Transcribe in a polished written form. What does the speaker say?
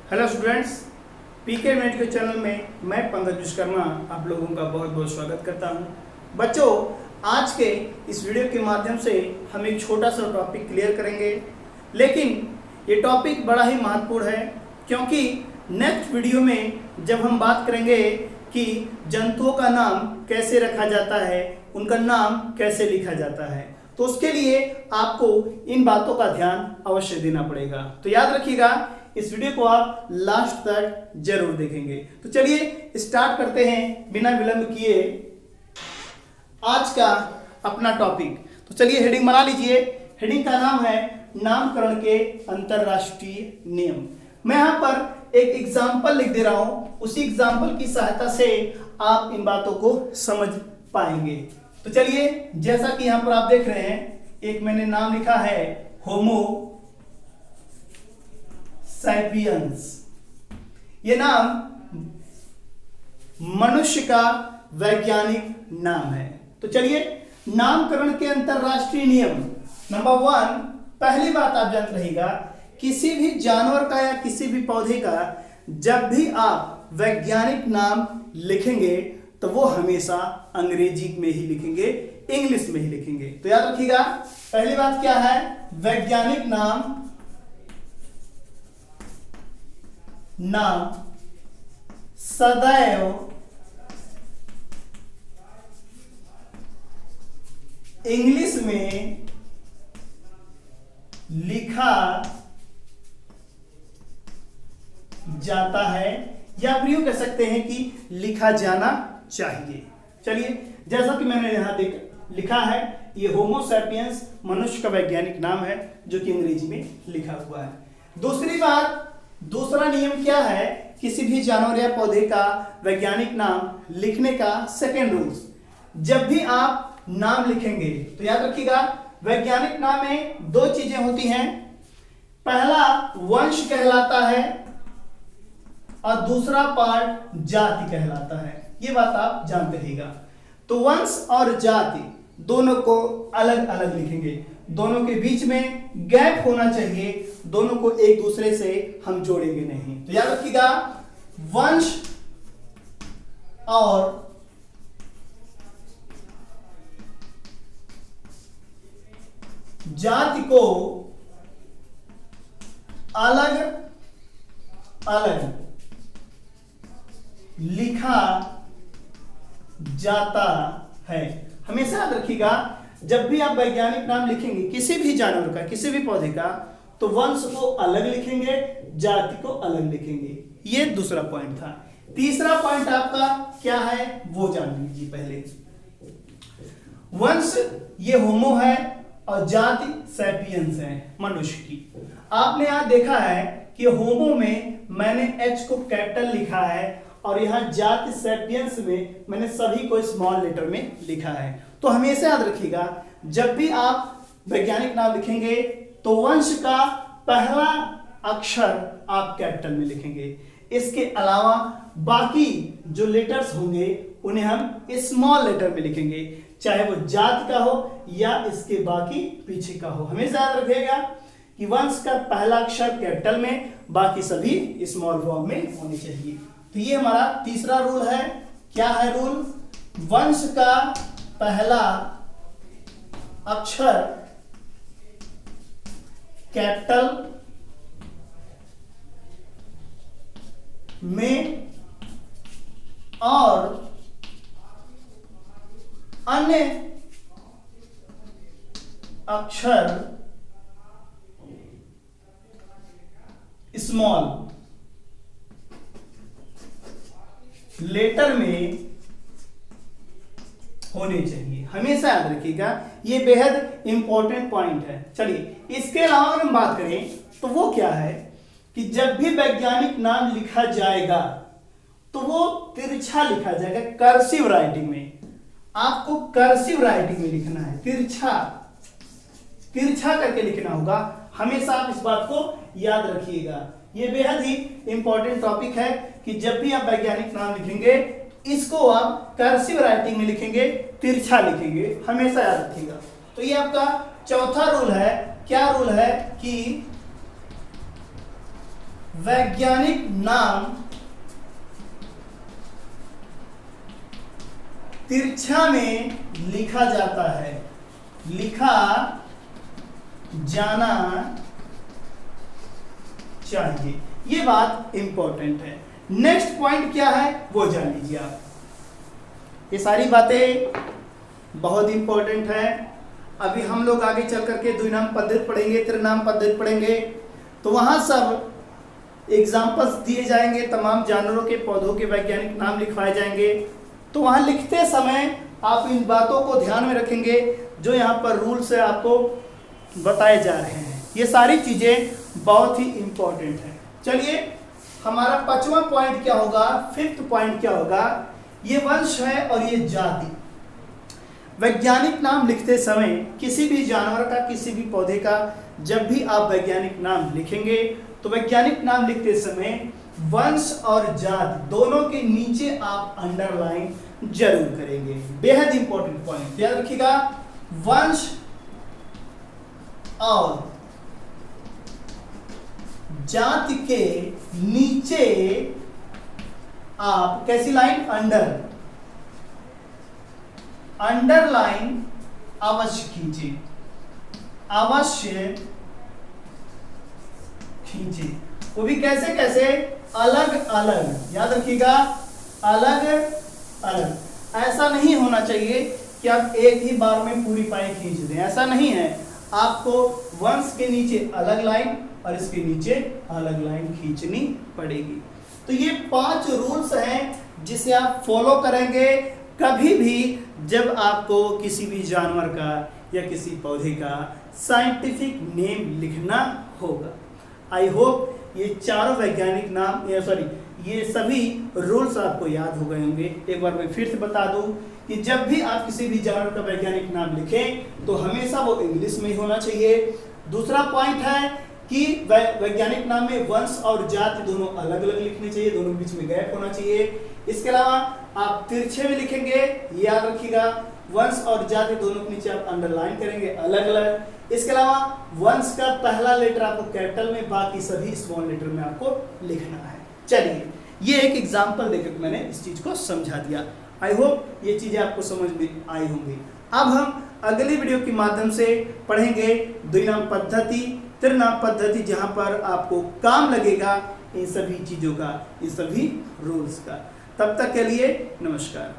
Hello students, पीके made के channel में मैं पंकज विश्वकर्मा आप लोगों का बहुत बहुत स्वागत करता हूं। बच्चों, आज के इस वीडियो के माध्यम से हम एक छोटा सा टॉपिक क्लियर करेंगे, लेकिन ये टॉपिक बड़ा ही महत्वपूर्ण है क्योंकि नेक्स्ट वीडियो में जब हम बात करेंगे कि जंतुओं का नाम कैसे रखा जाता है, उनका नाम कैसे लिखा जाता है, तो उसके लिए आपको इन बातों का ध्यान अवश्य देना पड़ेगा। तो याद रखिएगा, इस वीडियो को आप लास्ट तक जरूर देखेंगे। तो चलिए स्टार्ट करते हैं बिना विलंब किए आज का अपना टॉपिक। तो चलिए हेडिंग बना लीजिए। हेडिंग का नाम है नामकरण के अंतरराष्ट्रीय नियम। मैं यहाँ पर एक एग्जाम्पल लिख दे रहा हूं, उसी एग्जाम्पल की सहायता से आप इन बातों को समझ पाएंगे। तो चलिए, जैसा कि यहाँ पर आप देख रहे हैं, एक मैंने नाम लिखा है होमो सैपियंस। ये नाम मनुष्य का वैज्ञानिक नाम है। तो चलिए, नामकरण के अंतरराष्ट्रीय नियम नंबर 1, पहली बात आप जानते रहिएगा, किसी भी जानवर का या किसी भी पौधे का जब भी आप वैज्ञानिक नाम लिखेंगे तो वो हमेशा अंग्रेजी में ही लिखेंगे, इंग्लिश में ही लिखेंगे। तो याद रखिएगा, पहली बात क्या है, वैज्ञानिक नाम सदैव इंग्लिश में लिखा जाता है, या फिर यूं कह सकते हैं कि लिखा जाना चाहिए। चलिए, जैसा कि मैंने यहां लिखा है, ये होमो सैपियंस मनुष्य का वैज्ञानिक नाम है जो कि अंग्रेजी में लिखा हुआ है। दूसरी बात, दूसरा नियम क्या है, किसी भी जानवर या पौधे का वैज्ञानिक नाम लिखने का सेकेंड रूल्स, जब भी आप नाम लिखेंगे तो याद रखिएगा, वैज्ञानिक नाम में दो चीजें होती हैं। पहला वंश कहलाता है और दूसरा पार्ट जाति कहलाता है। ये बात आप जानते रहिएगा। तो वंश और जाति दोनों को अलग अलग लिखेंगे, दोनों के बीच में गैप होना चाहिए, दोनों को एक दूसरे से हम जोड़ेंगे नहीं। तो याद रखिएगा, वंश और जाति को अलग अलग लिखा जाता है। हमेशा याद रखिएगा, जब भी आप वैज्ञानिक नाम लिखेंगे किसी भी जानवर का, किसी भी पौधे का, तो वंश को अलग लिखेंगे, जाति को अलग लिखेंगे। ये दूसरा पॉइंट था। तीसरा पॉइंट आपका क्या है वो जान लीजिए पहले। वंश ये होमो है और जाति सैपियंस है, मनुष्य की। आपने यहां देखा है कि होमो में मैंने एच को कैपिटल लिखा है और यहां जाति सैपियंस में मैंने सभी को स्मॉल लेटर में लिखा है। तो हमेशा याद रखिएगा, जब भी आप वैज्ञानिक नाम लिखेंगे तो वंश का पहला अक्षर आप कैपिटल में लिखेंगे। इसके अलावा बाकी जो लेटर्स होंगे उन्हें हम स्मॉल लेटर में लिखेंगे, चाहे वो जाति का हो या इसके बाकी पीछे का हो। हमेशा याद रखिएगा कि वंश का पहला अक्षर कैपिटल में, बाकी सभी स्मॉल फॉर्म में होने चाहिए। तो ये हमारा तीसरा रूल है। क्या है रूल? वंश का पहला अक्षर कैपिटल में और अन्य अक्षर स्मॉल लेटर में होने चाहिए। हमेशा याद रखिएगा, ये बेहद इंपॉर्टेंट पॉइंट है। चलिए, इसके अलावा अगर हम बात करें तो वो क्या है कि जब भी वैज्ञानिक नाम लिखा जाएगा तो वो तिरछा लिखा जाएगा, कर्सिव राइटिंग में। आपको कर्सिव राइटिंग में लिखना है, तिरछा करके लिखना होगा। हमेशा आप इस बात को याद रखिएगा। ये बेहद ही इंपॉर्टेंट टॉपिक है कि जब भी आप वैज्ञानिक नाम लिखेंगे इसको आप कर्सिव राइटिंग में लिखेंगे, तिरछा लिखेंगे, हमेशा याद रखिएगा। तो ये आपका चौथा रूल है। क्या रूल है कि वैज्ञानिक नाम तिरछा में लिखा जाता है, लिखा जाना चाहिए। ये बात इंपॉर्टेंट है। नेक्स्ट पॉइंट क्या है वो जान लीजिए आप। ये सारी बातें बहुत इंपॉर्टेंट है। अभी हम लोग आगे चल करके द्विनाम पद्धति पढ़ेंगे, त्रिनाम पद्धति पढ़ेंगे, तो वहां सब एग्जाम्पल्स दिए जाएंगे, तमाम जानवरों के पौधों के वैज्ञानिक नाम लिखवाए जाएंगे। तो वहां लिखते समय आप इन बातों को ध्यान में रखेंगे जो यहाँ पर रूल्स है आपको बताए जा रहे हैं। ये सारी चीजें बहुत ही इंपॉर्टेंट है। चलिए हमारा 5वां पॉइंट क्या होगा, 5th पॉइंट क्या होगा, ये वंश है और ये जाति। वैज्ञानिक नाम लिखते समय किसी भी जानवर का, किसी भी पौधे का जब भी आप वैज्ञानिक नाम लिखेंगे तो वैज्ञानिक नाम लिखते समय वंश और जाति दोनों के नीचे आप अंडरलाइन जरूर करेंगे। बेहद इंपॉर्टेंट पॉइंट याद रखिएगा। वंश और जाति के नीचे आप कैसी लाइन, अंडरलाइन अवश्य कीजिए, अवश्य खींचिए। वो भी कैसे कैसे, अलग अलग, याद रखिएगा, अलग अलग। ऐसा नहीं होना चाहिए कि आप एक ही बार में पूरी पाई खींच दें, ऐसा नहीं है। आपको वंश के नीचे अलग लाइन और इसके नीचे अलग लाइन खींचनी पड़ेगी। तो ये 5 रूल्स हैं जिसे आप फॉलो करेंगे कभी भी जब आपको किसी भी जानवर का या किसी पौधे का साइंटिफिक नेम लिखना होगा। आई होप ये चारों वैज्ञानिक नाम ये सभी रूल्स आपको याद हो गए होंगे। एक बार मैं फिर से बता दूं कि जब भी आप किसी भी जानवर का वैज्ञानिक नाम लिखें तो हमेशा वो इंग्लिश में ही होना चाहिए। दूसरा पॉइंट है कि वैज्ञानिक नाम में वंश और जाति दोनों अलग अलग लिखने चाहिए, दोनों के बीच में गैप होना चाहिए। इसके अलावा आप तिरछे में लिखेंगे, याद रखिएगा, वंश और जाति दोनों के नीचे आप अंडरलाइन करेंगे अलग अलग। इसके अलावा वंश का पहला लेटर आपको कैपिटल में, बाकी सभी स्मॉल लेटर में आपको लिखना है। चलिए ये एक एग्जांपल देकर मैंने इस चीज को समझा दिया। आई होप ये चीजें आपको समझ में आई होंगी। अब हम अगली वीडियो के माध्यम से पढ़ेंगे द्विनाम पद्धति, त्रिनाम पद्धति, जहां पर आपको काम लगेगा इन सभी चीजों का, इन सभी रूल्स का। तब तक के लिए नमस्कार।